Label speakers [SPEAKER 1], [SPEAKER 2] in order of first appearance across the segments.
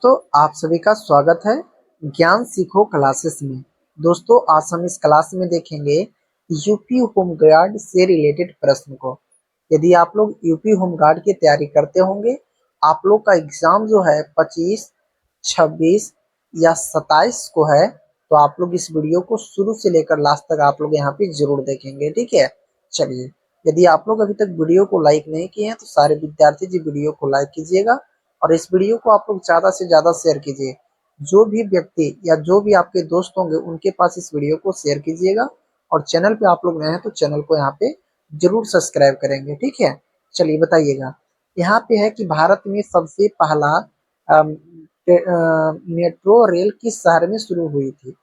[SPEAKER 1] दोस्तों आप सभी का स्वागत है ज्ञान सीखो क्लासेस में। दोस्तों आज हम इस क्लास में देखेंगे यूपी होम गार्ड से रिलेटेड प्रश्न को। यदि आप लोग यूपी होम गार्ड की तैयारी करते होंगे, आप लोग का एग्जाम जो है 25, 26 या 27 को है, तो आप लोग इस वीडियो को शुरू से लेकर लास्ट तक आप लोग यहाँ पे जरूर देखेंगे। ठीक है, चलिए। यदि आप लोग अभी तक वीडियो को लाइक नहीं किए हैं तो सारे विद्यार्थी जी वीडियो को लाइक कीजिएगा और इस वीडियो को आप लोग ज्यादा से ज्यादा शेयर कीजिए। जो भी व्यक्ति या जो भी आपके दोस्त होंगे उनके पास इस वीडियो को शेयर कीजिएगा और चैनल पे आप लोग नए हैं तो चैनल को यहाँ पे जरूर सब्सक्राइब करेंगे। ठीक है, चलिए बताइएगा। यहाँ पे है कि भारत में सबसे पहला मेट्रो रेल किस शहर में शुरू हुई थी।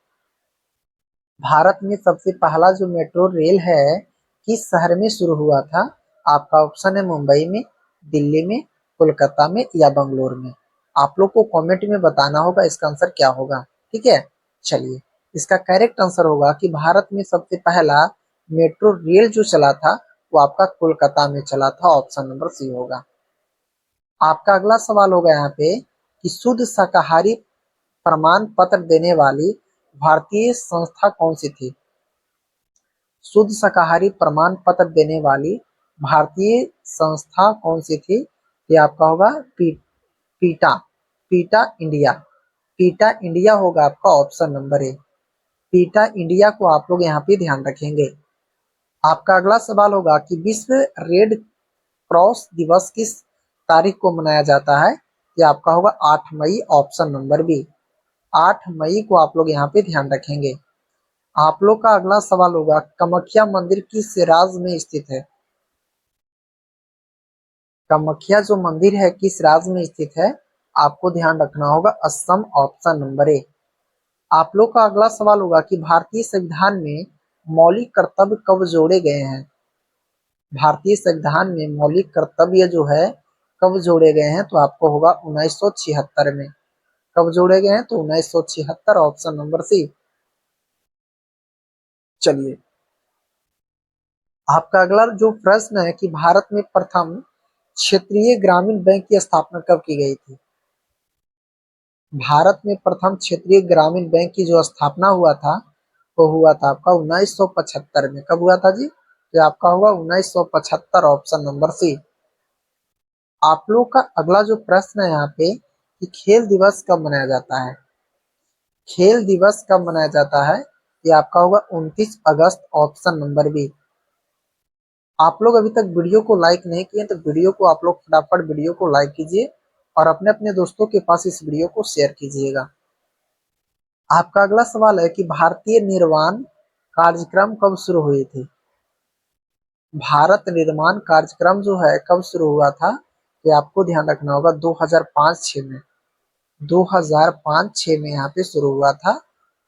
[SPEAKER 1] भारत में सबसे पहला जो मेट्रो रेल है किस शहर में शुरू हुआ था। आपका ऑप्शन है मुंबई में, दिल्ली में, कोलकाता में या बंगलोर में। आप लोग को कमेंट में बताना होगा इसका आंसर क्या होगा। ठीक है, चलिए। इसका करेक्ट आंसर होगा कि भारत में सबसे पहला मेट्रो रेल जो चला था वो आपका कोलकाता में चला था। ऑप्शन नंबर सी होगा। आपका अगला सवाल होगा यहाँ पे कि शुद्ध शाकाहारी प्रमाण पत्र देने वाली भारतीय संस्था कौन सी थी। शुद्ध शाकाहारी प्रमाण पत्र देने वाली भारतीय संस्था कौन सी थी। ये आपका होगा पीटा पीटा इंडिया। पीटा इंडिया होगा आपका ऑप्शन नंबर ए। पीटा इंडिया को आप लोग यहाँ पे ध्यान रखेंगे। आपका अगला सवाल होगा कि विश्व रेड क्रॉस दिवस किस तारीख को मनाया जाता है। ये आपका होगा 8 मई। ऑप्शन नंबर बी, 8 मई को आप लोग यहाँ पे ध्यान रखेंगे। आप लोग का अगला सवाल होगा कामाख्या मंदिर किस राज्य में स्थित है। कामाख्या जो मंदिर है किस राज्य में स्थित है, आपको ध्यान रखना होगा असम। ऑप्शन नंबर ए। आप लोग का अगला सवाल होगा कि भारतीय संविधान में मौलिक कर्तव्य कब जोड़े गए हैं। भारतीय संविधान में मौलिक कर्तव्य जो है कब जोड़े गए हैं, तो आपको होगा 1976 में। कब जोड़े गए हैं, तो 1976। Option number C. चलिए, आपका अगला जो प्रश्न है कि भारत में प्रथम क्षेत्रीय ग्रामीण बैंक की स्थापना कब की गई थी। भारत में प्रथम क्षेत्रीय ग्रामीण बैंक की जो स्थापना हुआ था वो हुआ था आपका 1975 में। कब हुआ था जी, ये आपका हुआ 1975। Option number C. आप लोग का अगला जो प्रश्न है यहाँ पे कि खेल दिवस कब मनाया जाता है। खेल दिवस कब मनाया जाता है, ये आपका होगा 29 अगस्त। Option number B. आप लोग अभी तक वीडियो को लाइक नहीं किए तो वीडियो को आप लोग फटाफट वीडियो को लाइक कीजिए और अपने अपने दोस्तों के पास इस वीडियो को शेयर कीजिएगा। आपका अगला सवाल है कि भारतीय निर्माण कार्यक्रम कब शुरू हुई थी। भारत निर्माण कार्यक्रम जो है कब शुरू हुआ था, ये आपको ध्यान रखना होगा 2005-6 में। 2005-6 में यहाँ पे शुरू हुआ था।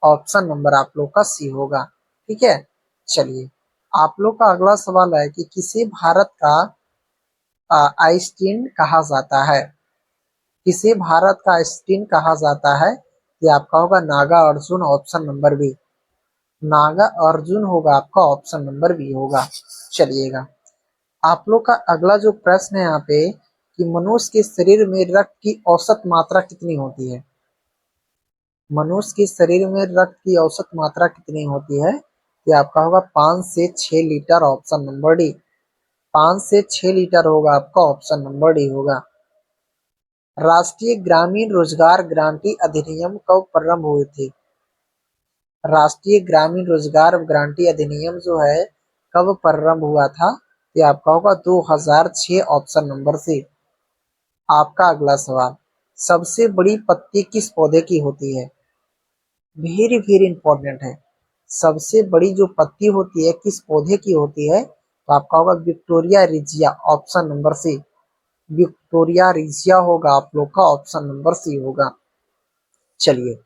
[SPEAKER 1] ऑप्शन नंबर आप लोग का सी होगा। ठीक है, चलिए। आप लोग का अगला सवाल है कि किसे भारत का आइंस्टीन कहा जाता है। किसे भारत का आइंस्टीन कहा जाता है, ये आपका होगा Naga Arjun. Option number B. Naga Arjun होगा आपका। ऑप्शन नंबर बी होगा। चलिएगा, आप लोग का अगला जो प्रश्न है यहाँ पे कि मनुष्य के शरीर में रक्त की औसत मात्रा कितनी होती है। मनुष्य के शरीर में रक्त की औसत मात्रा कितनी होती है, ये आपका होगा 5 से 6 लीटर। Option number D. 5 से 6 लीटर होगा आपका। ऑप्शन नंबर डी होगा। राष्ट्रीय ग्रामीण रोजगार गारंटी अधिनियम कब प्रारंभ हुई थी। राष्ट्रीय ग्रामीण रोजगार गारंटी अधिनियम जो है कब प्रारंभ हुआ था, ये आपका होगा 2006। Option number C. आपका अगला सवाल, सबसे बड़ी पत्ती किस पौधे की होती है। वेरी वेरी इंपॉर्टेंट है। सबसे बड़ी जो पत्ती होती है किस पौधे की होती है, तो आपका होगा Victoria regia. Option number C. Victoria regia होगा आप लोग का। ऑप्शन नंबर सी होगा। चलिए,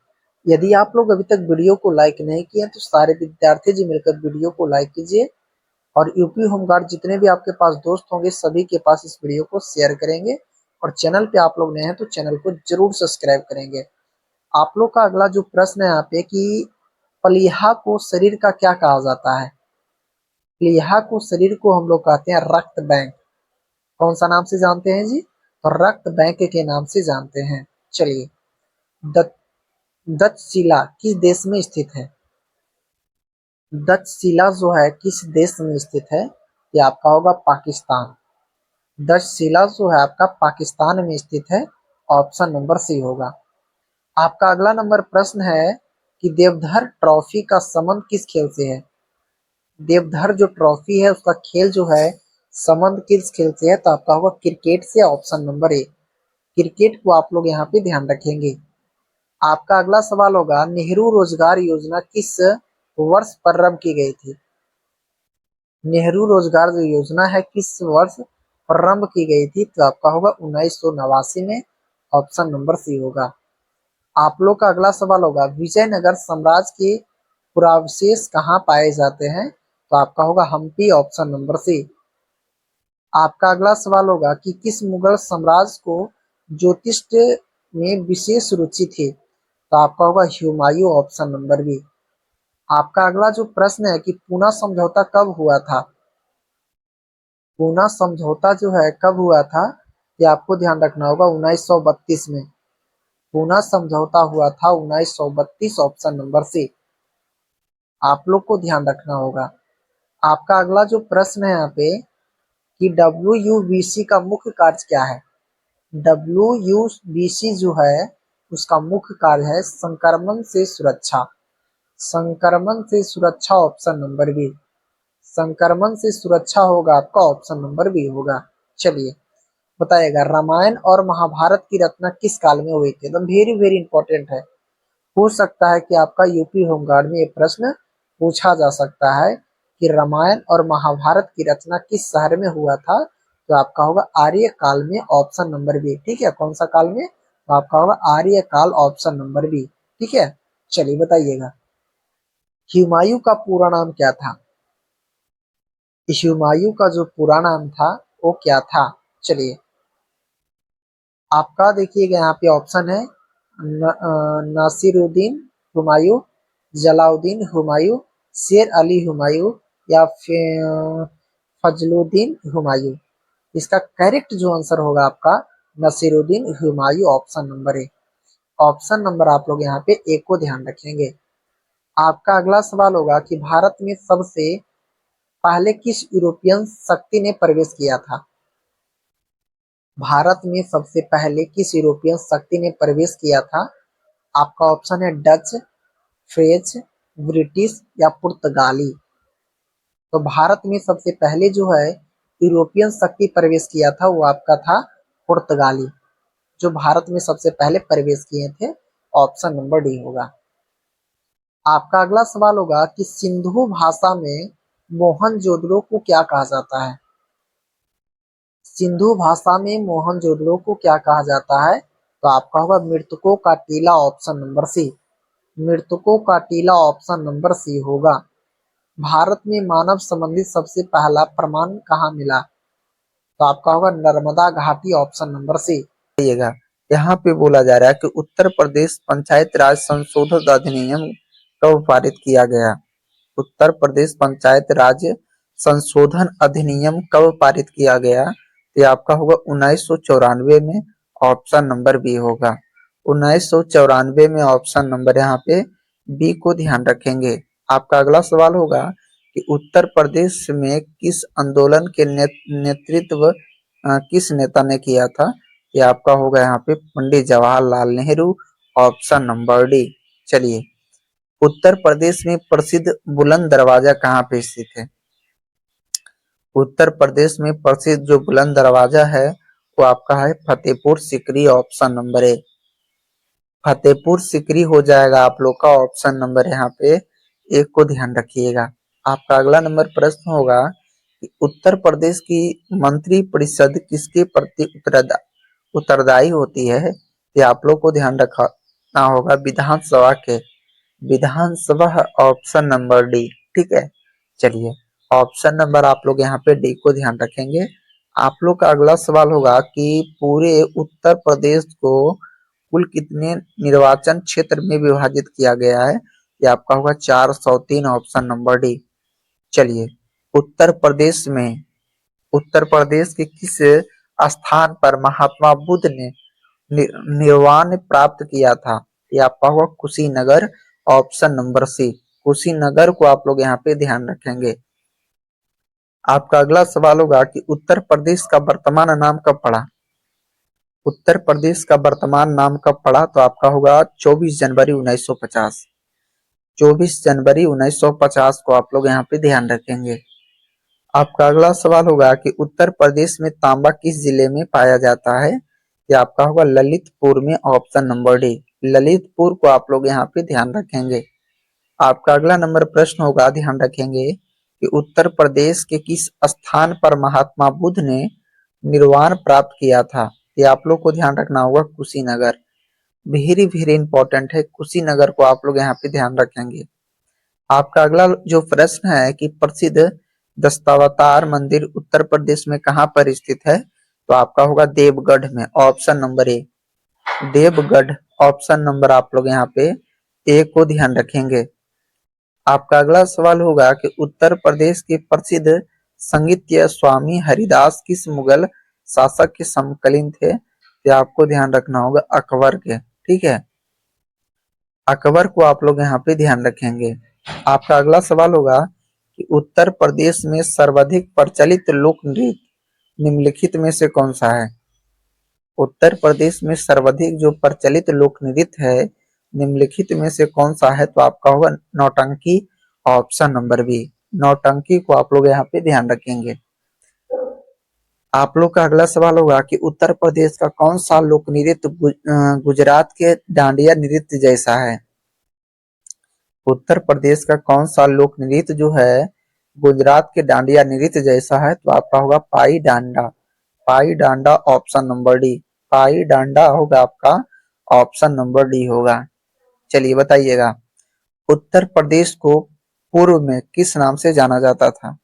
[SPEAKER 1] यदि आप लोग अभी तक वीडियो को लाइक नहीं किए तो सारे विद्यार्थी जी मिलकर वीडियो को लाइक कीजिए और यूपी होमगार्ड जितने भी आपके पास दोस्त होंगे सभी के पास इस वीडियो को शेयर करेंगे और चैनल पे आप लोग नए हैं तो चैनल को जरूर सब्सक्राइब करेंगे। आप लोग का अगला जो प्रश्न है यहाँ पे कि प्लीहा को शरीर का क्या कहा जाता है। प्लीहा को शरीर को हम लोग कहते हैं रक्त बैंक। कौन सा नाम से जानते हैं जी, तो रक्त बैंक के नाम से जानते हैं। चलिए, द दक्षशिला किस देश में स्थित है? दक्षशिला जो है किस देश में स्थित है? ये आपका होगा पाकिस्तान। दक्षशिला जो है आपका पाकिस्तान में स्थित है। ऑप्शन नंबर सी होगा। आपका अगला नंबर प्रश्न है कि देवधर ट्रॉफी का संबंध किस खेल से है? देवधर जो ट्रॉफी है उसका खेल जो है संबंध किस खेल से है? तो आपका होगा क्रिकेट से। ऑप्शन नंबर ए। क्रिकेट को आप लोग यहाँ पे ध्यान रखेंगे। आपका अगला सवाल होगा नेहरू रोजगार योजना किस वर्ष प्रारंभ की गई थी? नेहरू रोजगार जो योजना है किस वर्ष प्रारंभ की गई थी? तो आपका होगा 1989 में। ऑप्शन नंबर सी होगा। आप लोग का अगला सवाल होगा विजयनगर साम्राज्य के पुरावशेष कहाँ पाए जाते हैं? तो आपका होगा हम्पी। Option number C. आपका अगला सवाल होगा कि किस मुगल साम्राज्य को ज्योतिष में विशेष रुचि थी? तो आपका होगा हुमायूं। Option number B. आपका अगला जो प्रश्न है कि पूना समझौता कब हुआ था? पूना समझौता जो है कब हुआ था? ये आपको ध्यान रखना होगा 1932 में। पूना समझौता हुआ था 1932। Option number C. आप लोग को ध्यान रखना होगा। आपका अगला जो प्रश्न है यहाँ पे कि WUBC का मुख्य कार्य क्या है? WUBC जो है उसका मुख्य कार्य है संक्रमण से सुरक्षा। संक्रमण से सुरक्षा। Option number B. संक्रमण से सुरक्षा होगा आपका। ऑप्शन नंबर बी होगा। चलिए बताइएगा रामायण और महाभारत की रचना किस काल में हुई थी? एकदम वेरी वेरी इंपॉर्टेंट है। हो सकता है कि आपका यूपी होमगार्ड में ये प्रश्न पूछा जा सकता है कि रामायण और महाभारत की रचना किस शहर में हुआ था? तो आपका होगा आर्य काल में। Option number B. ठीक है, कौन सा काल में? तो आपका होगा आर्य काल। Option number B. ठीक है, चलिए बताइएगा हुमायूं का पूरा नाम क्या था? हुमायूं का जो पूरा नाम था वो क्या था? चलिए आपका देखिएगा यहाँ पे ऑप्शन है नासिरुद्दीन हुमायूं, जलाउद्दीन हुमायूं, शेर अली हुमायूं या फिर फजलुद्दीन हुमायूं। इसका करेक्ट जो आंसर होगा आपका Nasiruddin Humayun. Option number A. Option number आप लोग यहाँ पे ए को ध्यान रखेंगे। आपका अगला सवाल होगा कि भारत में सबसे पहले किस यूरोपियन शक्ति ने प्रवेश किया था? भारत में सबसे पहले किस यूरोपियन शक्ति ने प्रवेश किया था? आपका ऑप्शन है डच, फ्रेंच, ब्रिटिश या पुर्तगाली। तो भारत में सबसे पहले जो है यूरोपियन शक्ति प्रवेश किया था वो आपका था पुर्तगाली, जो भारत में सबसे पहले प्रवेश किए थे। ऑप्शन नंबर डी होगा। आपका अगला सवाल होगा कि सिंधु भाषा में मोहनजोदड़ो को क्या कहा जाता है? सिंधु भाषा में मोहनजोदड़ो को क्या कहा जाता है? तो आपका होगा मृतकों का टीला। Option number C. मृतकों का टीला। ऑप्शन नंबर सी होगा। भारत में मानव संबंधित सबसे पहला प्रमाण कहाँ मिला? तो आपका होगा नर्मदा घाटी। Option number C. यहाँ पे बोला जा रहा है कि उत्तर प्रदेश पंचायत राज संशोधन अधिनियम कब पारित किया गया? उत्तर प्रदेश पंचायत राज संशोधन अधिनियम कब पारित किया गया? ये आपका होगा 1994 में। ऑप्शन नंबर बी होगा। 1994 में। ऑप्शन नंबर यहाँ पे बी को ध्यान रखेंगे। आपका अगला सवाल होगा कि उत्तर प्रदेश में किस आंदोलन के नेतृत्व किस नेता ने किया था? ये आपका होगा यहाँ पे Pandit Jawaharlal Nehru. Option number D. चलिए उत्तर प्रदेश में प्रसिद्ध बुलंद दरवाजा कहाँ पे स्थित है? उत्तर प्रदेश में प्रसिद्ध जो बुलंद दरवाजा है वो आपका है फतेहपुर सिकरी। ऑप्शन नंबर ए। फतेहपुर सिकरी हो जाएगा आप लोग का। ऑप्शन नंबर यहाँ पे एक को ध्यान रखिएगा। आपका अगला नंबर प्रश्न होगा कि उत्तर प्रदेश की मंत्री परिषद किसके प्रति उत्तरदायी होती है? ये आप लोग को ध्यान रखना होगा विधानसभा के। विधानसभा। Option number D. ठीक है, चलिए ऑप्शन नंबर आप लोग यहाँ पे डी को ध्यान रखेंगे। आप लोग का अगला सवाल होगा कि पूरे उत्तर प्रदेश को कुल कितने निर्वाचन क्षेत्र में विभाजित किया गया है? ये आपका होगा 403। Option number D. चलिए उत्तर प्रदेश में उत्तर प्रदेश के किस स्थान पर महात्मा बुद्ध ने निर्वाण प्राप्त किया था? ये आपका होगा Kushinagar, option number C. Kushinagar को आप लोग यहाँ पे ध्यान रखेंगे। आपका अगला सवाल होगा कि उत्तर प्रदेश का वर्तमान नाम कब पड़ा। उत्तर प्रदेश का वर्तमान नाम कब पड़ा, तो आपका होगा 24 जनवरी 1950। 24 जनवरी 1950 को आप लोग यहाँ पे ध्यान रखेंगे। आपका अगला सवाल होगा कि उत्तर प्रदेश में तांबा किस जिले में पाया जाता है। ये आपका होगा ललितपुर में, ऑप्शन नंबर डी। ललितपुर को आप लोग यहाँ पे ध्यान रखेंगे। आपका अगला नंबर प्रश्न होगा, ध्यान रखेंगे कि उत्तर प्रदेश के किस स्थान पर महात्मा बुद्ध ने निर्वाण प्राप्त किया था। ये आप लोग को ध्यान रखना होगा, कुशीनगर। वेरी वेरी इंपॉर्टेंट है, कुशीनगर को आप लोग यहाँ पे ध्यान रखेंगे। आपका अगला जो प्रश्न है कि प्रसिद्ध दशावतार मंदिर उत्तर प्रदेश में कहाँ पर स्थित है, तो आपका होगा देवगढ़ में, option number A. Deogarh, option number आप लोग यहाँ पे ए को ध्यान रखेंगे। आपका अगला सवाल होगा कि उत्तर प्रदेश के प्रसिद्ध संगीतज्ञ स्वामी हरिदास किस मुगल शासक के समकालीन थे। ये आपको ध्यान रखना होगा, अकबर के। ठीक है, अकबर को आप लोग यहाँ पे ध्यान रखेंगे। आपका अगला सवाल होगा कि उत्तर प्रदेश में सर्वाधिक प्रचलित लोक नृत्य निम्नलिखित में से कौन सा है। उत्तर प्रदेश में सर्वाधिक जो प्रचलित लोक नृत्य है निम्नलिखित में से कौन सा है, तो आपका होगा नौटंकी, ऑप्शन नंबर बी। नौटंकी को आप लोग यहाँ पे ध्यान रखेंगे। आप लोग का अगला सवाल होगा कि उत्तर प्रदेश का कौन सा लोक नृत्य गुजरात के डांडिया नृत्य जैसा है। उत्तर प्रदेश का कौन सा लोक नृत्य जो है गुजरात के डांडिया नृत्य जैसा है, तो आपका होगा पाई डांडा। पाई डांडा, ऑप्शन नंबर डी। पाई डांडा होगा आपका, ऑप्शन नंबर डी होगा। चलिए बताइएगा, उत्तर प्रदेश को पूर्व में किस नाम से जाना जाता था।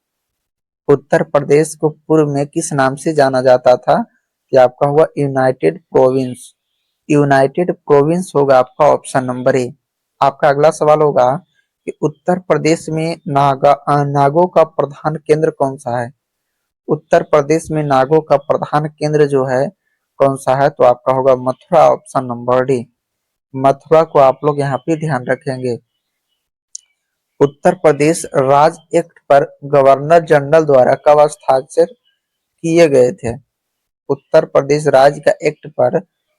[SPEAKER 1] उत्तर प्रदेश को पूर्व में किस नाम से जाना जाता था, कि आपका होगा यूनाइटेड प्रोविंस। यूनाइटेड प्रोविंस होगा आपका, ऑप्शन नंबर ए। आपका अगला सवाल होगा कि उत्तर प्रदेश में नागों का प्रधान केंद्र कौन सा है। उत्तर प्रदेश में नागों का प्रधान केंद्र जो है कौन सा है, तो आपका होगा Mathura, option number D. Mathura को आप लोग यहाँ पे ध्यान रखेंगे। उत्तर प्रदेश राज्य एक्ट पर गवर्नर जनरल द्वारा कब हस्ताक्षर किए गए थे। उत्तर प्रदेश राज्य का एक्ट पर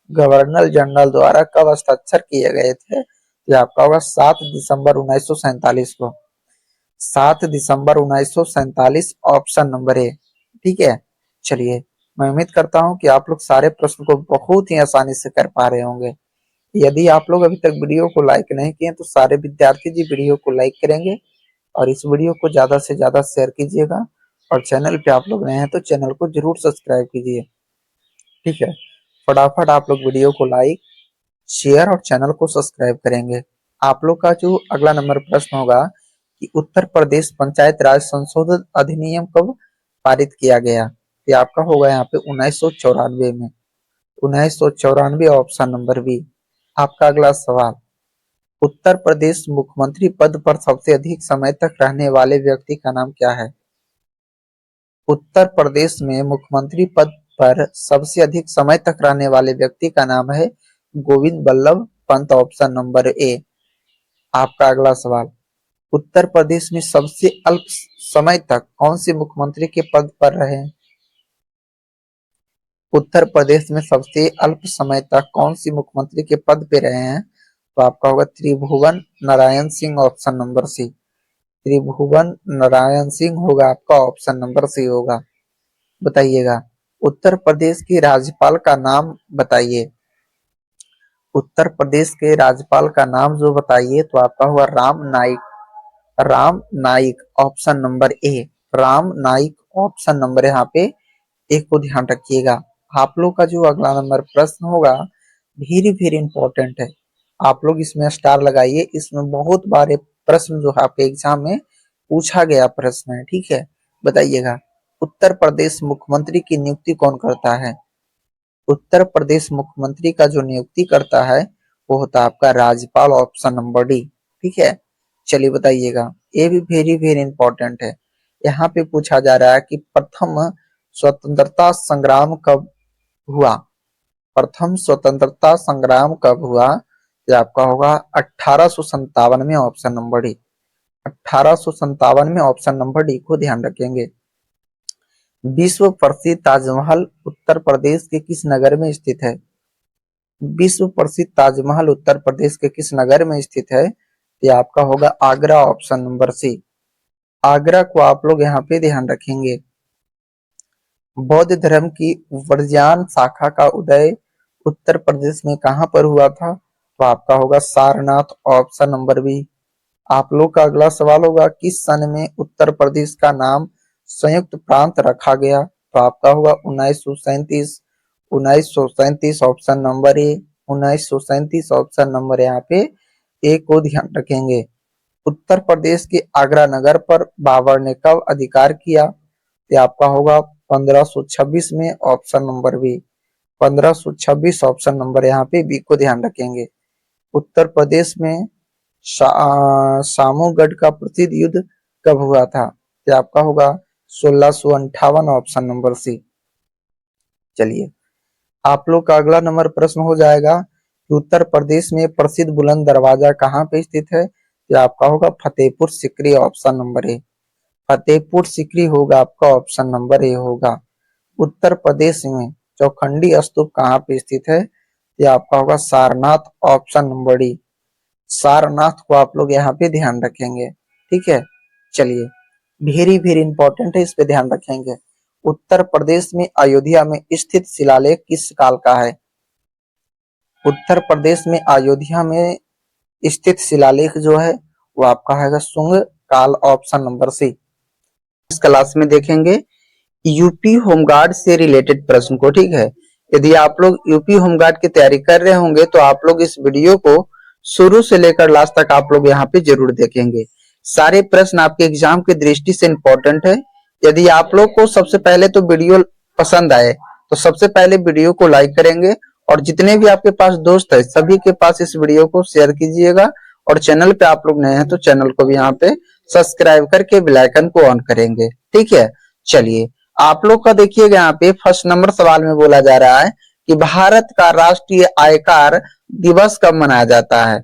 [SPEAKER 1] गवर्नर जनरल द्वारा कब हस्ताक्षर किए गए थे, ये आपका होगा 7 दिसंबर 1947 को। 7 दिसंबर 1947, ऑप्शन नंबर ए। ठीक है, चलिए मैं उम्मीद करता हूं कि आप लोग सारे प्रश्न को बहुत ही आसानी से कर पा रहे होंगे। यदि आप लोग अभी तक वीडियो को लाइक नहीं किए तो सारे विद्यार्थी जी वीडियो को लाइक करेंगे और इस वीडियो को ज्यादा से ज्यादा शेयर कीजिएगा, और चैनल पे आप लोग नए हैं तो चैनल को जरूर सब्सक्राइब कीजिए। ठीक है, फटाफट आप लोग वीडियो को लाइक, शेयर और चैनल को सब्सक्राइब करेंगे। आप लोग का जो अगला नंबर प्रश्न होगा कि उत्तर प्रदेश पंचायत राज संशोधन अधिनियम कब पारित किया गया, ये आपका होगा यहाँ पे 1994 में। 1994, ऑप्शन नंबर बी। आपका अगला सवाल, उत्तर प्रदेश मुख्यमंत्री पद पर सबसे अधिक समय तक रहने वाले व्यक्ति का नाम क्या है। उत्तर प्रदेश में मुख्यमंत्री पद पर सबसे अधिक समय तक रहने वाले व्यक्ति का नाम है Govind Ballabh Pant, option number A. आपका अगला सवाल, उत्तर प्रदेश में सबसे अल्प समय तक कौन से मुख्यमंत्री के पद पर रहे। उत्तर प्रदेश में सबसे अल्प समय तक कौन सी मुख्यमंत्री के पद पे रहे हैं, तो आपका होगा Tribhuvan Narayan Singh, option number C. Tribhuvan Narayan Singh होगा आपका, ऑप्शन नंबर सी होगा। बताइएगा, उत्तर प्रदेश के राज्यपाल का नाम बताइए। उत्तर प्रदेश के राज्यपाल का नाम जो बताइए, तो आपका हुआ Ram Naik. Ram Naik, option number A. Ram Naik, option number यहाँ पे एक को ध्यान रखिएगा। आप लोग का जो अगला नंबर प्रश्न होगा वेरी वेरी इंपॉर्टेंट है, आप लोग इसमें स्टार लगाइए। इसमें बहुत बारे प्रश्न जो है आपके एग्जाम में पूछा गया प्रश्न है। ठीक है, बताइएगा, उत्तर प्रदेश मुख्यमंत्री की नियुक्ति कौन करता है। उत्तर प्रदेश मुख्यमंत्री का जो नियुक्ति करता है वो होता है आपका राज्यपाल, ऑप्शन नंबर डी। ठीक है, चलिए बताइएगा, ये भी वेरी वेरी इंपॉर्टेंट है। यहाँ पे पूछा जा रहा है कि प्रथम स्वतंत्रता संग्राम कब हुआ। प्रथम स्वतंत्रता संग्राम कब हुआ, ये आपका होगा 1857 में ऑप्शन नंबर डी। 1857 में ऑप्शन नंबर डी को ध्यान रखेंगे। विश्व प्रसिद्ध ताजमहल उत्तर प्रदेश के किस नगर में स्थित है? विश्व प्रसिद्ध ताजमहल उत्तर प्रदेश के किस नगर में स्थित है? ये आपका होगा Agra, option number C. Agra को आप लोग यहाँ पे ध्यान रखेंगे। बौद्ध धर्म की वर्ज्यान शाखा का उदय उत्तर प्रदेश में कहां पर हुआ था? तो आपका होगा सारनाथ, ऑप्शन नंबर बी। आप लोग का अगला सवाल होगा किस सन में उत्तर प्रदेश का नाम संयुक्त प्रांत रखा गया? तो आपका होगा 1937। 1937 ऑप्शन नंबर ए। 1937 ऑप्शन नंबर यहाँ पे ए को ध्यान रखेंगे। उत्तर प्रदेश के आगरा नगर पर बाबर ने कब अधिकार किया? ये आपका होगा 1526 में, option number B. 1526 option number यहाँ पे बी को ध्यान रखेंगे। उत्तर प्रदेश में सामूगढ़ का प्रसिद्ध युद्ध कब हुआ था? ये आपका होगा 1658, ऑप्शन नंबर सी। चलिए आप लोग का अगला नंबर प्रश्न हो जाएगा कि उत्तर प्रदेश में प्रसिद्ध बुलंद दरवाजा कहाँ पे स्थित है? ये आपका होगा फतेहपुर सीकरी, ऑप्शन नंबर ए। फतेहपुर सीकरी होगा आपका ऑप्शन नंबर ए होगा। उत्तर प्रदेश में चौखंडी स्तूप कहाँ पे स्थित है? ये आपका होगा Sarnath, option number D. Sarnath को आप लोग यहाँ पे ध्यान रखेंगे, ठीक है। चलिए वेरी वेरी इंपॉर्टेंट है, इस पे ध्यान रखेंगे। उत्तर प्रदेश में अयोध्या में स्थित शिलालेख किस काल का है? उत्तर प्रदेश में अयोध्या में स्थित शिलालेख जो है वो आपका है शुंग काल, ऑप्शन नंबर सी। इस क्लास में देखेंगे यूपी होमगार्ड से रिलेटेड प्रश्न को, ठीक है। यदि आप लोग यूपी होमगार्ड की तैयारी कर रहे होंगे तो आप लोग इस वीडियो को शुरू से लेकर लास्ट तक आप लोग यहाँ पे जरूर देखेंगे। सारे प्रश्न आपके एग्जाम की दृष्टि से इंपॉर्टेंट है। यदि आप लोग को सबसे पहले तो वीडियो पसंद आए तो सबसे पहले वीडियो को लाइक करेंगे और जितने भी आपके पास दोस्त है सभी के पास इस वीडियो को शेयर कीजिएगा। और चैनल पे आप लोग नए हैं तो चैनल को भी यहाँ पे सब्सक्राइब करके बेल आइकन को ऑन करेंगे, ठीक है। चलिए आप लोग का देखिएगा यहाँ पे फर्स्ट नंबर सवाल में बोला जा रहा है कि भारत का राष्ट्रीय आयकर दिवस कब मनाया जाता है?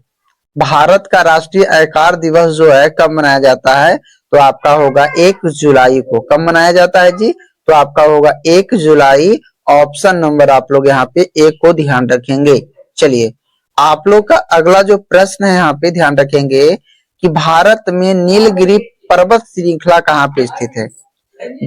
[SPEAKER 1] भारत का राष्ट्रीय आयकर दिवस जो है कब मनाया जाता है? तो आपका होगा 1 जुलाई को। कब मनाया जाता है जी? तो आपका होगा 1 जुलाई, ऑप्शन नंबर आप लोग यहाँ पे ए को ध्यान रखेंगे। चलिए आप लोग का अगला जो प्रश्न है यहाँ पे ध्यान रखेंगे कि भारत में नीलगिरी पर्वत श्रृंखला कहाँ पे स्थित है?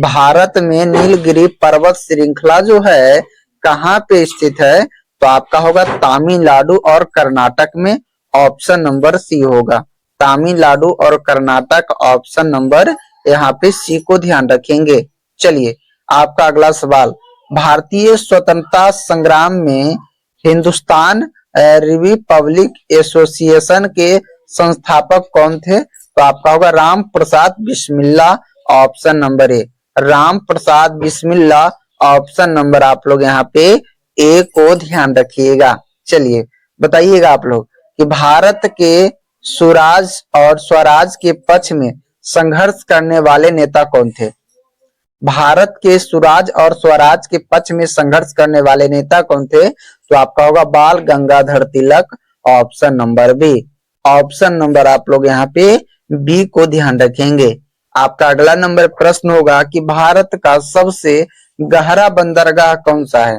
[SPEAKER 1] भारत में नीलगिरी पर्वत श्रृंखला जो है कहाँ पे स्थित है? तो आपका होगा तमिलनाडु और कर्नाटक में, ऑप्शन नंबर सी होगा। तमिलनाडु और कर्नाटक, ऑप्शन नंबर यहाँ पे सी को ध्यान रखेंगे। चलिए आपका अगला सवाल, भारतीय स्वतंत्रता संग्राम में हिंदुस्तान रिपब्लिक एसोसिएशन के संस्थापक कौन थे? तो आपका होगा Ram Prasad Bismilla, option number A. Ram Prasad Bismilla, option number आप लोग यहाँ पे ए को ध्यान रखिएगा। चलिए बताइएगा आप लोग कि भारत के स्वराज और स्वराज के पक्ष में संघर्ष करने वाले नेता कौन थे? भारत के स्वराज और स्वराज के पक्ष में संघर्ष करने वाले नेता कौन थे? तो आपका होगा Bal Gangadhar Tilak, option number B. Option number आप लोग यहाँ पे बी को ध्यान रखेंगे। आपका अगला नंबर प्रश्न होगा कि भारत का सबसे गहरा बंदरगाह कौन सा है?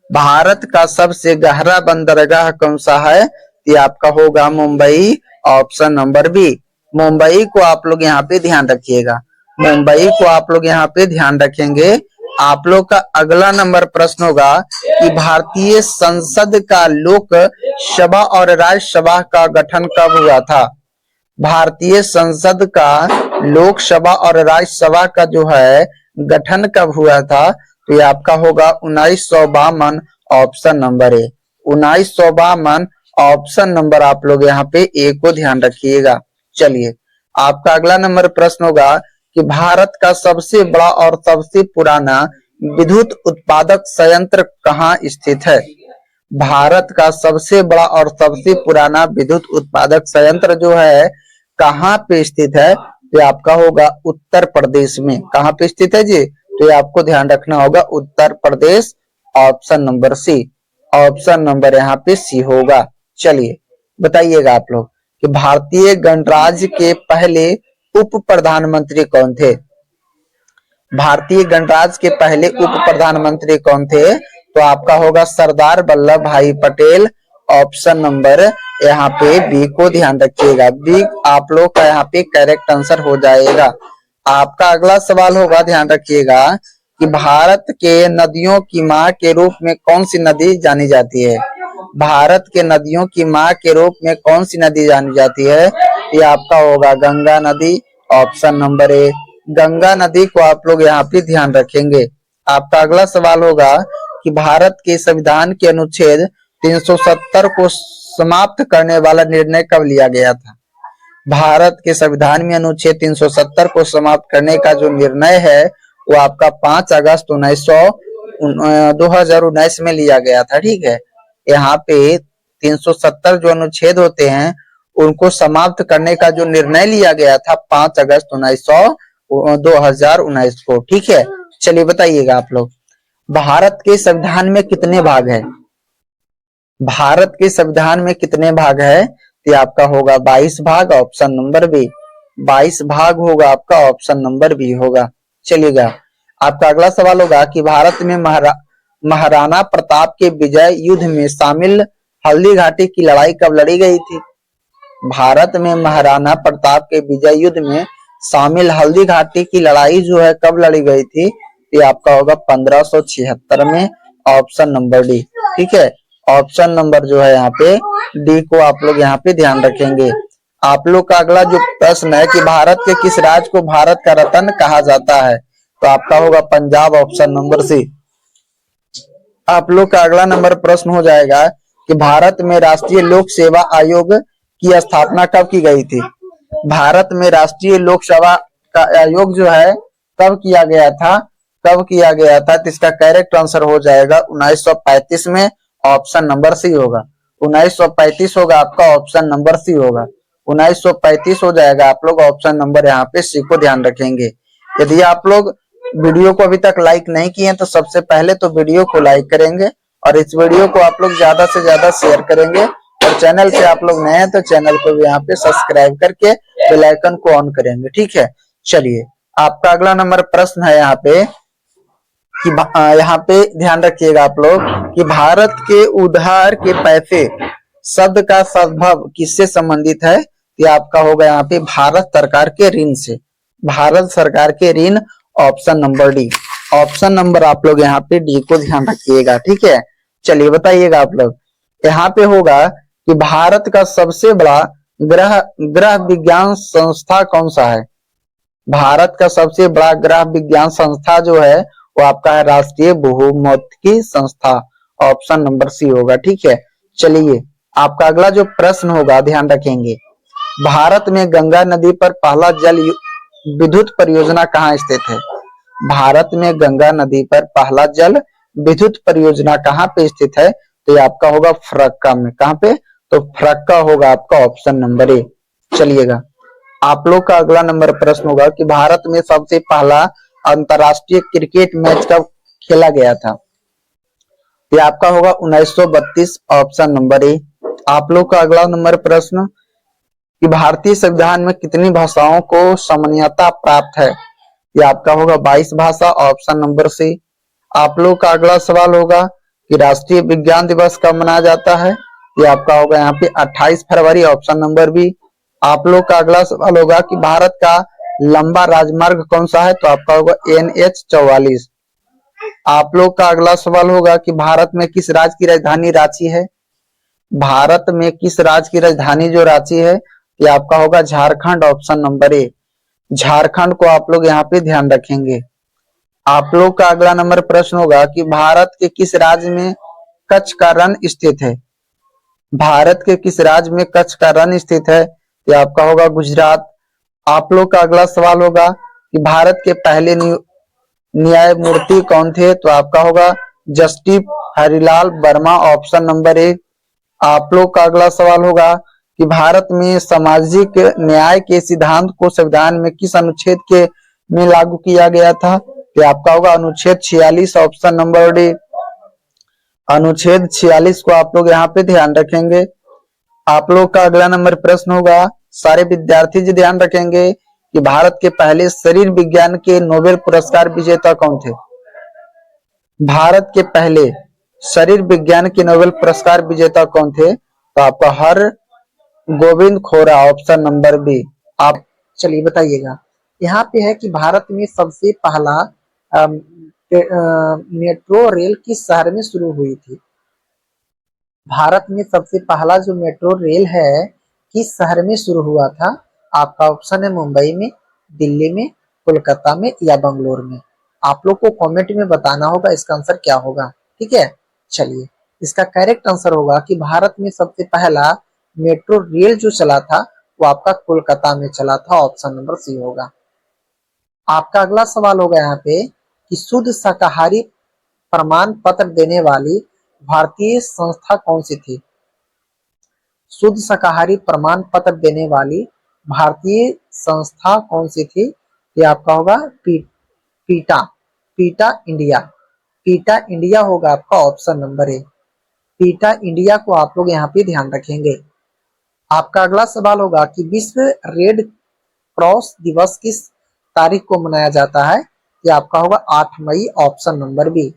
[SPEAKER 1] भारत का सबसे गहरा बंदरगाह कौन सा है? ये आपका होगा Mumbai, option number B. Mumbai को आप लोग यहाँ पे ध्यान रखिएगा। मुंबई को आप लोग यहाँ पे ध्यान रखेंगे। आप लोग का अगला नंबर प्रश्न होगा कि भारतीय संसद का लोक सभा और राज्यसभा का गठन कब हुआ था? भारतीय संसद का लोकसभा और राज्यसभा का जो है गठन कब हुआ था? तो ये आपका होगा 1952, ऑप्शन नंबर ए। 1952, ऑप्शन नंबर आप लोग यहाँ पे ए को ध्यान रखिएगा। चलिए आपका अगला नंबर प्रश्न होगा कि भारत का सबसे बड़ा और सबसे पुराना विद्युत उत्पादक संयंत्र कहाँ स्थित है? भारत का सबसे बड़ा और सबसे पुराना विद्युत उत्पादक संयंत्र जो है कहाँ पे स्थित है? तो आपका होगा उत्तर प्रदेश में। कहाँ पे स्थित है जी? तो ये आपको ध्यान रखना होगा Uttar Pradesh, option number C. Option number यहाँ पे सी होगा।
[SPEAKER 2] चलिए बताइएगा आप लोग कि भारतीय गणराज्य के पहले उप प्रधानमंत्री कौन थे। भारतीय गणराज्य के पहले उप प्रधानमंत्री कौन थे, तो आपका होगा सरदार वल्लभ भाई पटेल। ऑप्शन नंबर यहाँ पे बी को ध्यान रखिएगा, बी आप लोग का यहाँ पे करेक्ट आंसर हो जाएगा। आपका अगला सवाल होगा, ध्यान रखिएगा कि भारत के नदियों की माँ के रूप में कौन सी नदी जानी जाती है। भारत के नदियों की माँ के रूप में कौन सी नदी जानी जाती है, ये आपका होगा गंगा नदी। ऑप्शन नंबर ए गंगा नदी को आप लोग यहाँ पे ध्यान रखेंगे। आपका अगला सवाल होगा कि भारत के संविधान के अनुच्छेद 370 को समाप्त करने वाला निर्णय कब लिया गया था। भारत के संविधान में अनुच्छेद 370 को समाप्त करने का जो निर्णय है वो आपका 5 अगस्त 2019 में लिया गया था। ठीक है, यहाँ पे 370 जो अनुच्छेद होते हैं उनको समाप्त करने का जो निर्णय लिया गया था 5 अगस्त 2019 को। ठीक है, चलिए बताइएगा आप लोग भारत के संविधान में कितने भाग है। भारत के संविधान में कितने भाग है, तो आपका होगा 22 भाग। ऑप्शन नंबर बी 22 भाग होगा आपका, ऑप्शन नंबर बी होगा। चलिएगा आपका अगला सवाल होगा कि भारत में महाराणा प्रताप के विजय युद्ध में शामिल हल्दी घाटी की लड़ाई कब लड़ी गई थी। भारत में महाराणा प्रताप के विजय युद्ध में शामिल हल्दी घाटी की लड़ाई जो है कब लड़ी गई थी, ये आपका होगा 1576 में। Option number D. ठीक है, ऑप्शन नंबर जो है यहाँ पे डी को आप लोग यहाँ पे ध्यान रखेंगे। आप लोग का अगला जो प्रश्न है कि भारत के किस राज्य को भारत का रत्न कहा जाता है, तो आपका होगा पंजाब। Option number C. आप लोग का अगला नंबर प्रश्न हो जाएगा कि भारत में राष्ट्रीय लोक सेवा आयोग की स्थापना कब की गई थी। भारत में राष्ट्रीय लोक सेवा का आयोग जो है कब किया गया था, कब किया गया था, तो इसका करेक्ट आंसर हो जाएगा 1935 में। ऑप्शन नंबर सी होगा, 1935 होगा आपका, ऑप्शन नंबर सी होगा, 1935 हो जाएगा। आप लोग ऑप्शन नंबर यहाँ पे सी को ध्यान रखेंगे। यदि आप लोग वीडियो को अभी तक लाइक नहीं किए तो सबसे पहले तो वीडियो को लाइक करेंगे और इस वीडियो को आप लोग ज्यादा से ज्यादा शेयर करेंगे, और चैनल पे आप लोग नए हैं तो चैनल को भी यहाँ पे सब्सक्राइब करके बेल आइकन को ऑन करेंगे। ठीक है, चलिए आपका अगला नंबर प्रश्न है यहाँ पे कि यहाँ पे ध्यान रखिएगा आप लोग कि भारत के उधार के पैसे शब्द का सद्भाव किससे संबंधित है। ये आपका होगा यहाँ पे भारत सरकार के ऋण से, भारत सरकार के ऋण। Option number D. Option number आप लोग यहाँ पे डी को ध्यान रखिएगा। ठीक है, चलिए बताइएगा आप लोग यहाँ पे होगा कि भारत का सबसे बड़ा ग्रह विज्ञान संस्था कौन सा है। भारत का सबसे बड़ा ग्रह विज्ञान संस्था जो है वो आपका है राष्ट्रीय भौगोलिक संस्था। ऑप्शन नंबर सी होगा। ठीक है, चलिए आपका अगला जो प्रश्न होगा ध्यान रखेंगे, भारत में गंगा नदी पर पहला जल विद्युत परियोजना कहाँ स्थित है। भारत में गंगा नदी पर पहला जल विद्युत परियोजना कहाँ पे स्थित है, तो ये आपका होगा फरक्का में। कहाँ पे, तो फरक्का होगा आपका, ऑप्शन नंबर ए। चलिएगा आप लोग का अगला नंबर प्रश्न होगा कि भारत में सबसे पहला अंतरराष्ट्रीय क्रिकेट मैच कब खेला गया था। ये आपका होगा 1932। ऑप्शन नंबर ए। आप लोग का अगला नंबर प्रश्न कि भारतीय संविधान में कितनी भाषाओं को सामान्यता प्राप्त है। ये आपका होगा 22 भाषा। Option number C. आप लोग का अगला सवाल होगा कि राष्ट्रीय विज्ञान दिवस कब मनाया जाता है। ये आपका होगा यहाँ पे 28 फरवरी। Option number B. आप लोग का अगला सवाल होगा कि भारत का लंबा राजमार्ग कौन सा है, तो आपका होगा NH 44। आप लोग का अगला सवाल होगा कि भारत में किस राज्य की राजधानी रांची है। भारत में किस राज्य की राजधानी जो रांची है, ये आपका होगा झारखंड। ऑप्शन नंबर ए। झारखंड को आप लोग यहाँ पे ध्यान रखेंगे। आप लोग का अगला नंबर प्रश्न होगा कि भारत के किस राज्य में कच्छ का रण स्थित है। भारत के किस राज्य में कच्छ का रण स्थित है, ये आपका होगा गुजरात। आप लोग का अगला सवाल होगा कि भारत के पहले न्यायमूर्ति कौन थे, तो आपका होगा justice Harilal Verma. Option number ए। आप लोग का अगला सवाल होगा कि भारत में सामाजिक न्याय के सिद्धांत को संविधान में किस अनुच्छेद के में लागू किया गया था, तो आपका होगा अनुच्छेद 46। Option number D. अनुच्छेद 46 को आप लोग यहाँ पे ध्यान रखेंगे। आप लोग का अगला नंबर प्रश्न होगा, सारे विद्यार्थी जी ध्यान रखेंगे कि भारत के पहले शरीर विज्ञान के नोबेल पुरस्कार विजेता कौन थे। भारत के पहले शरीर विज्ञान के नोबेल पुरस्कार विजेता कौन थे? तो आपका हर गोविंद खोरा, ऑप्शन नंबर बी। आप
[SPEAKER 1] चलिए बताइएगा। यहाँ पे है कि भारत में सबसे पहला मेट्रो रेल किस शहर में शुरू हुई थी। भारत में सबसे पहला जो मेट्रो रेल है किस शहर में शुरू हुआ था। आपका ऑप्शन है मुंबई में, दिल्ली में, कोलकाता में या बंगलोर में। आप लोग को कमेंट में बताना होगा इसका आंसर क्या होगा। ठीक है, चलिए इसका करेक्ट आंसर होगा कि भारत में सबसे पहला मेट्रो रेल जो चला था वो आपका कोलकाता में चला था। ऑप्शन नंबर सी होगा। आपका अगला सवाल होगा यहाँ पे कि शुद्ध शाकाहारी प्रमाण पत्र देने वाली भारतीय संस्था कौन सी थी। शुद्ध शाकाहारी प्रमाण पत्र देने वाली भारतीय संस्था कौन सी थी। ये आपका होगा पीटा, पीटा इंडिया। पीटा इंडिया होगा आपका ऑप्शन नंबर ए। पीटा इंडिया को आप लोग यहाँ पे ध्यान रखेंगे। आपका अगला सवाल होगा कि विश्व रेड क्रॉस दिवस किस तारीख को मनाया जाता है। ये आपका होगा 8 मई, ऑप्शन नंबर बी।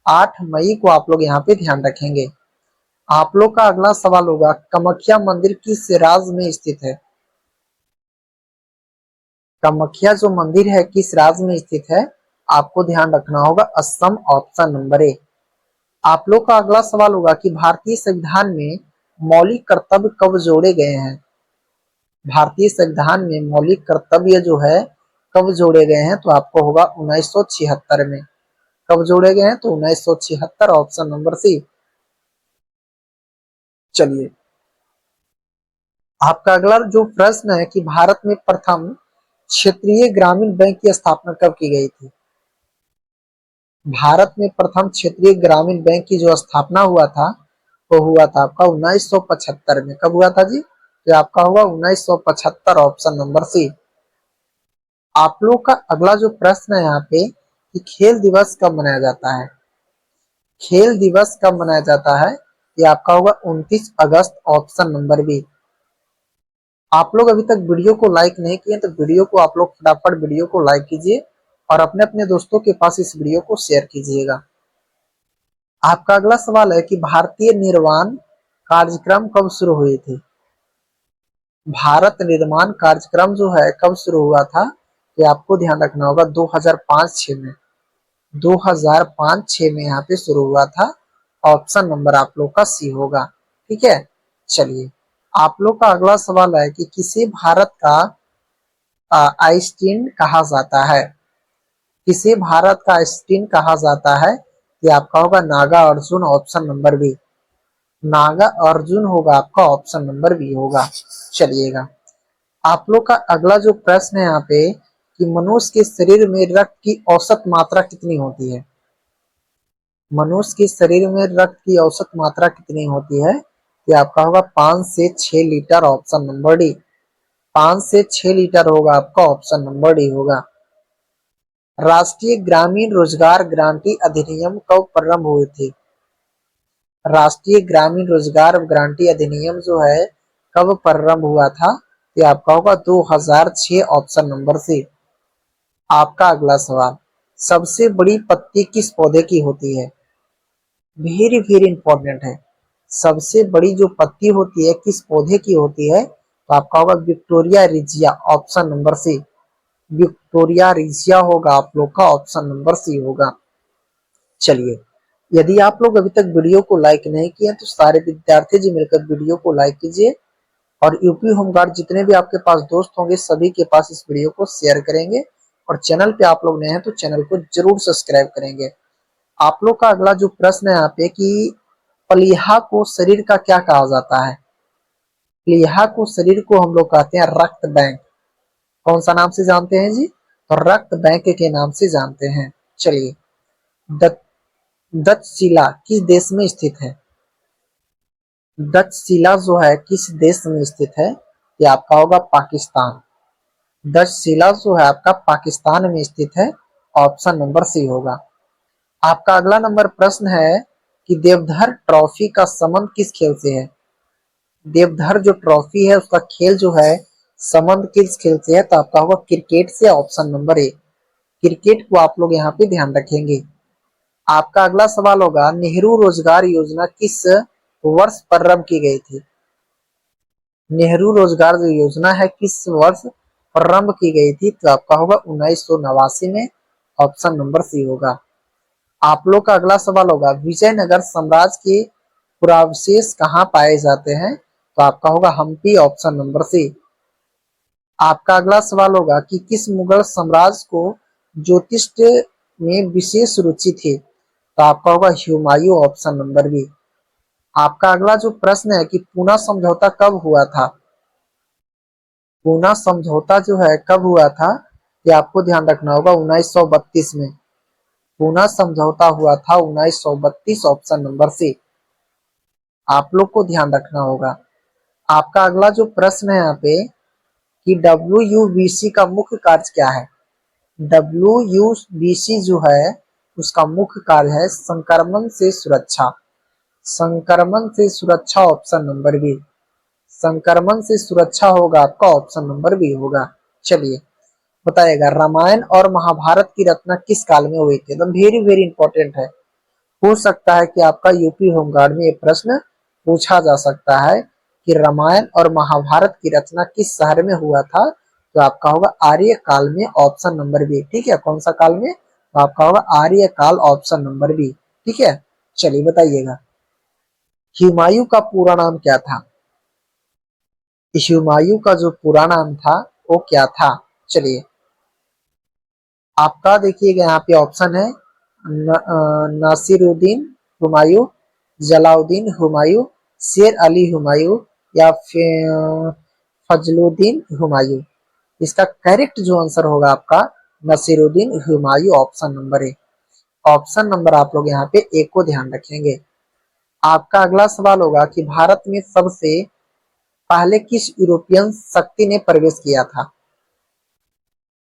[SPEAKER 1] 8 मई को आप लोग यहाँ पे ध्यान रखेंगे। आप लोग का अगला सवाल होगा कामाख्या मंदिर किस राज्य में स्थित है। कामाख्या जो मंदिर है किस राज्य में स्थित है, आपको ध्यान रखना होगा असम, ऑप्शन नंबर ए। आप लोग का अगला सवाल होगा कि भारतीय संविधान में मौलिक कर्तव्य कब जोड़े गए हैं। भारतीय संविधान में मौलिक कर्तव्य जो है कब जोड़े गए हैं, तो आपको होगा 1976 में। कब जोड़े गए हैं, तो 1976, ऑप्शन नंबर सी। चलिए आपका अगला जो प्रश्न है कि भारत में प्रथम क्षेत्रीय ग्रामीण बैंक की स्थापना कब की गई थी। भारत में प्रथम क्षेत्रीय ग्रामीण बैंक की जो स्थापना हुआ था वो हुआ था आपका 1975 में। कब हुआ था जी, तो आपका होगा 1975, ऑप्शन नंबर सी। आप लोग का अगला जो प्रश्न है यहाँ पे कि खेल दिवस कब मनाया जाता है। खेल दिवस कब मनाया जाता है, ये आपका होगा 29 अगस्त, ऑप्शन नंबर बी। आप लोग अभी तक वीडियो को लाइक नहीं किए तो वीडियो को आप लोग फटाफट वीडियो को लाइक कीजिए और अपने अपने दोस्तों के पास इस वीडियो को शेयर कीजिएगा। आपका अगला सवाल है कि भारतीय निर्माण कार्यक्रम कब शुरू हुए थे। भारत निर्माण कार्यक्रम जो है कब शुरू हुआ था, तो आपको ध्यान रखना होगा 2005-6 में। 2005-6 में यहाँ पे शुरू हुआ था। ऑप्शन नंबर आप लोग का सी होगा। ठीक है, चलिए आप लोग का अगला सवाल है कि किसे भारत का आइंस्टीन कहा जाता है। किसे भारत का आइंस्टीन कहा जाता है, ये आपका होगा Naga Arjun, option number B. Naga Arjun होगा आपका ऑप्शन नंबर बी होगा। चलिएगा आप लोग का अगला जो प्रश्न है यहाँ पे कि मनुष्य के शरीर में रक्त की औसत मात्रा कितनी होती है। मनुष्य के शरीर में रक्त की औसत मात्रा कितनी होती है, ये आपका होगा 5 से 6 लीटर, ऑप्शन नंबर डी। 5 से 6 लीटर होगा आपका, ऑप्शन नंबर डी होगा। राष्ट्रीय ग्रामीण रोजगार गारंटी अधिनियम कब प्रारंभ हुए थे। राष्ट्रीय ग्रामीण रोजगार गारंटी अधिनियम जो है कब प्रारंभ हुआ था, ये आपका होगा 2006, ऑप्शन नंबर सी। आपका अगला सवाल, सबसे बड़ी पत्ती किस पौधे की होती है। वेरी वेरी इंपॉर्टेंट है। सबसे बड़ी जो पत्ती होती है किस पौधे की होती है, तो आपका होगा Victoria regia, option number C. Victoria regia होगा आप लोग का, ऑप्शन नंबर सी होगा। चलिए यदि आप लोग अभी तक वीडियो को लाइक नहीं किए तो सारे विद्यार्थी जी मिलकर वीडियो को लाइक कीजिए और यूपी होमगार्ड जितने भी आपके पास दोस्त होंगे सभी के पास इस वीडियो को शेयर करेंगे और चैनल पे आप लोग नए हैं तो चैनल को जरूर सब्सक्राइब करेंगे। आप लोग का अगला जो प्रश्न है यहाँ पे कि प्लीहा को शरीर का क्या कहा जाता है। प्लीहा को शरीर को हम लोग कहते हैं रक्त बैंक। कौन सा नाम से जानते हैं जी, तो रक्त बैंक के नाम से जानते हैं। चलिए दक्षशिला किस देश में स्थित है। दक्षशिला जो है किस देश में स्थित है, ये आपका होगा पाकिस्तान। दक्षशिला जो है आपका पाकिस्तान में स्थित है, ऑप्शन नंबर सी होगा। आपका अगला नंबर प्रश्न है कि देवधर ट्रॉफी का संबंध किस खेल से है। देवधर जो ट्रॉफी है उसका खेल जो है संबंध किस खेल से है, तो आपका होगा क्रिकेट से, ऑप्शन नंबर ए। क्रिकेट को आप लोग यहाँ पे ध्यान रखेंगे। आपका अगला सवाल होगा नेहरू रोजगार योजना किस वर्ष प्रारंभ की गई थी। नेहरू रोजगार जो योजना है किस वर्ष प्रारंभ की गई थी, तो आपका होगा 1989 में, ऑप्शन नंबर सी होगा। आप लोग का अगला सवाल होगा विजयनगर साम्राज्य के पुरावशेष कहाँ पाए जाते हैं, तो आपका होगा हम्पी, ऑप्शन नंबर सी। आपका अगला सवाल होगा कि किस मुगल साम्राज्य को ज्योतिष में विशेष रुचि थी, तो आपका होगा हुमायूं, ऑप्शन नंबर बी। आपका अगला जो प्रश्न है कि पूना समझौता कब हुआ था। पूना समझौता जो है कब हुआ था, ये आपको ध्यान रखना होगा 1932 में। पूना समझौता हुआ था 1932, ऑप्शन नंबर सी। आप लोग को ध्यान रखना होगा। आपका अगला जो प्रश्न है यहाँ पे कि WUBC का मुख्य कार्य क्या है। WUBC जो है उसका मुख्य कार्य है संक्रमण से सुरक्षा। संक्रमण से सुरक्षा, ऑप्शन नंबर बी। संक्रमण से सुरक्षा होगा आपका, ऑप्शन नंबर बी होगा। चलिए बताइएगा रामायण और महाभारत की रचना किस काल में हुई थी। एकदम वेरी वेरी इंपॉर्टेंट है। हो सकता है कि आपका यूपी होमगार्ड में ये प्रश्न पूछा जा सकता है कि रामायण और महाभारत की रचना किस शहर में हुआ था, तो आपका होगा आर्य काल में, ऑप्शन नंबर बी। ठीक है, कौन सा काल में, तो आपका होगा आर्य काल, ऑप्शन नंबर बी। ठीक है, चलिए बताइएगा हुमायूं का पूरा नाम क्या था। हुमायूं का जो पूरा नाम था वो क्या था। चलिए आपका देखिएगा यहाँ पे ऑप्शन है नासिरुद्दीन हुमायूं, जलाउद्दीन हुमायूं, शेर अली हुमायूं या फिर फजलुद्दीन हुमायूं। इसका करेक्ट जो आंसर होगा आपका Nasiruddin Humayun, option number A. Option number आप लोग यहाँ पे ए को ध्यान रखेंगे। आपका अगला सवाल होगा कि भारत में सबसे पहले किस यूरोपियन शक्ति ने प्रवेश किया था।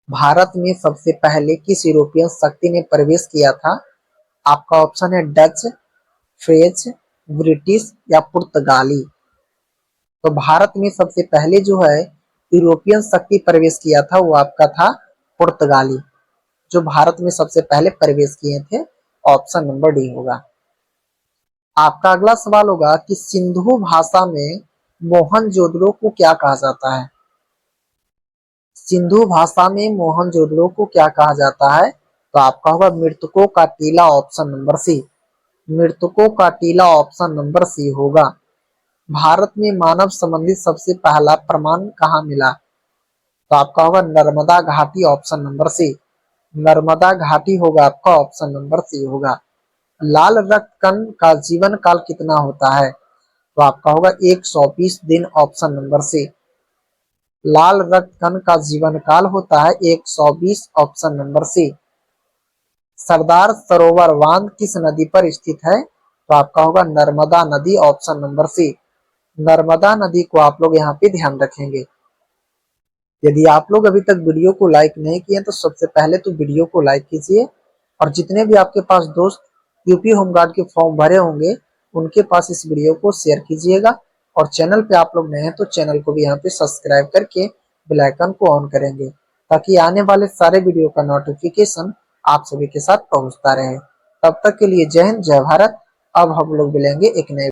[SPEAKER 1] भारत में सबसे पहले किस यूरोपियन शक्ति ने प्रवेश किया था। आपका ऑप्शन है डच, फ्रेंच, ब्रिटिश या पुर्तगाली। तो भारत में सबसे पहले जो है यूरोपियन शक्ति प्रवेश किया था वो आपका था पुर्तगाली, जो भारत में सबसे पहले प्रवेश किए थे, ऑप्शन नंबर डी होगा। आपका अगला सवाल होगा कि सिंधु भाषा में मोहनजोदड़ो को क्या कहा जाता है। सिंधु भाषा में मोहनजोदड़ो को क्या कहा जाता है, तो आपका होगा मृतकों का टीला, ऑप्शन नंबर सी। मृतकों का टीला, ऑप्शन नंबर सी होगा। भारत में मानव संबंधित सबसे पहला प्रमाण कहाँ मिला, तो आपका होगा नर्मदा घाटी, ऑप्शन नंबर सी। नर्मदा घाटी होगा आपका, ऑप्शन नंबर सी होगा। लाल रक्त कण का जीवन काल कितना होता है, तो आपका होगा 120 दिन, ऑप्शन नंबर सी। लाल रक्त कण का जीवन काल होता है 120, ऑप्शन नंबर सी। सरदार सरोवर बांध किस नदी पर स्थित है, तो आपका होगा नर्मदा नदी, ऑप्शन नंबर सी। नर्मदा नदी को आप लोग यहाँ पे ध्यान रखेंगे। यदि आप लोग अभी तक वीडियो को लाइक नहीं किए तो सबसे पहले तो वीडियो को लाइक कीजिए, और जितने भी आपके पास दोस्त यूपी होमगार्ड के फॉर्म भरे होंगे उनके पास इस वीडियो को शेयर कीजिएगा। और चैनल पे आप लोग नए हैं तो चैनल को भी यहाँ पे सब्सक्राइब करके बेल आइकन को ऑन करेंगे, ताकि आने वाले सारे वीडियो का नोटिफिकेशन आप सभी के साथ पहुंचता रहे। तब तक के लिए जय हिंद, जय भारत। अब हम लोग मिलेंगे एक नए